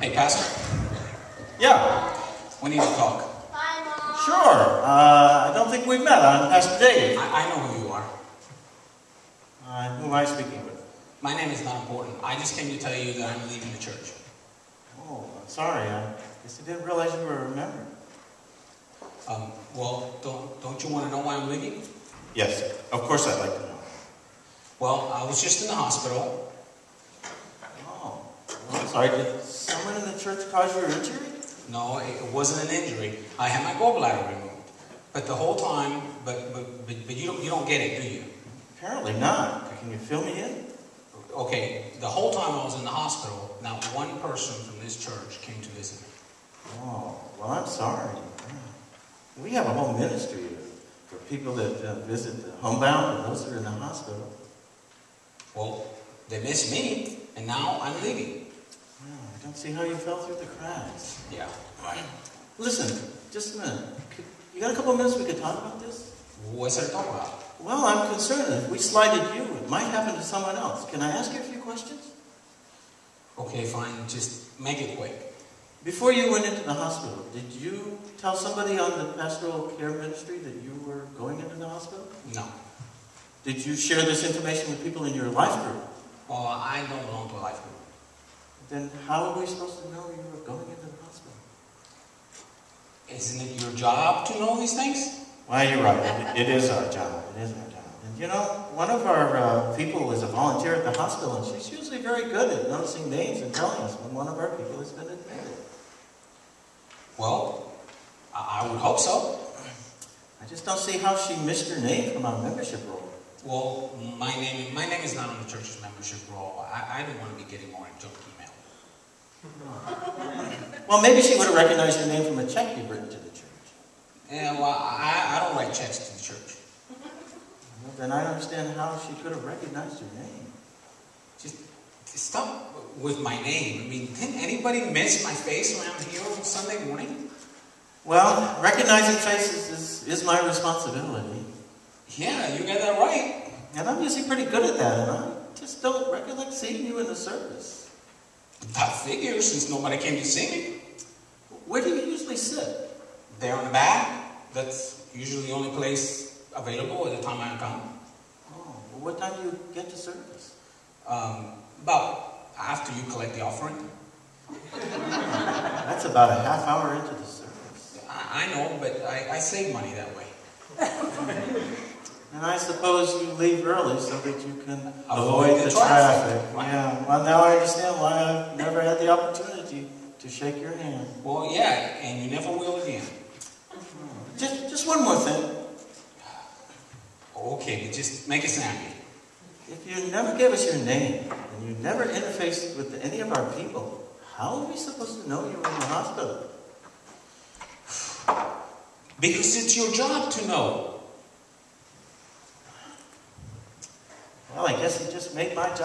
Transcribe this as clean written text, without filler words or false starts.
Hey, Pastor, Yeah, we need to talk. sure. I don't think we've met. I'm Pastor Dave. I know who you are. Who am I speaking with? My name is not important. I just came to tell you that I'm leaving the church. Oh, I'm sorry. I guess I didn't realize you were a member. Well, don't you want to know why I'm leaving? Yes, of course I'd like to know. Well, I was just in the hospital. Oh, well, I'm sorry. Did someone in the church cause you an injury? No, it wasn't an injury. I had my gallbladder removed. But the whole time, but you don't get it, do you? Apparently not. Can you fill me in? Okay, the whole time I was in the hospital, not one person from this church came to visit me. Oh, well, I'm sorry. We have a whole ministry for people that visit the homebound and those that are in the hospital. Well, they miss me, and now I'm leaving. I don't see how you fell through the cracks. Yeah, right. Listen, just a minute. You got a couple of minutes we could talk about this? What's there to talk about? Well, I'm concerned that if we slighted you, it might happen to someone else. Can I ask you a few questions? Okay, fine. Just make it quick. Before you went into the hospital, did you tell somebody on the pastoral care ministry that you were going into the hospital? No. Did you share this information with people in your life group? Well, I don't belong to a life group. Then how are we supposed to know you were going into the hospital? Isn't it your job to know these things? Well, you're right. It is our job. It is our job. And you know, one of our people is a volunteer at the hospital, and she's usually very good at noticing names and telling us when one of our people has been admitted. Well, I would hope so. I just don't see how she missed your name from our membership roll. Well, my name is not on the church's membership roll. I don't want to be getting more junk email. Well, maybe she would have recognized your name from a check you've written to the church. Yeah, well, I don't write checks to the church. Well, then I don't understand how she could have recognized your name. Just stop with my name. I mean, didn't anybody miss my face when I'm here on Sunday morning? Well, recognizing faces is my responsibility. Yeah, you got that right. And I'm usually pretty good at that, and I just don't recollect seeing you in the service. That figures, since nobody came to see me. Where do you usually sit? There in the back. That's usually the only place available at the time I come. Oh, well, what time do you get to service? About after you collect the offering. That's about a half hour into the service. I know, but I save money that way. And I suppose you leave early so that you can Avoid the traffic. Right. Yeah, well, now I understand why I've never had the opportunity to shake your hand. Well, yeah, and you never will again. Just one more thing. Okay, but just make it snappy. If you never gave us your name, and you never interfaced with any of our people, how are we supposed to know you were in the hospital? Because it's your job to know. Well, I guess you just made my job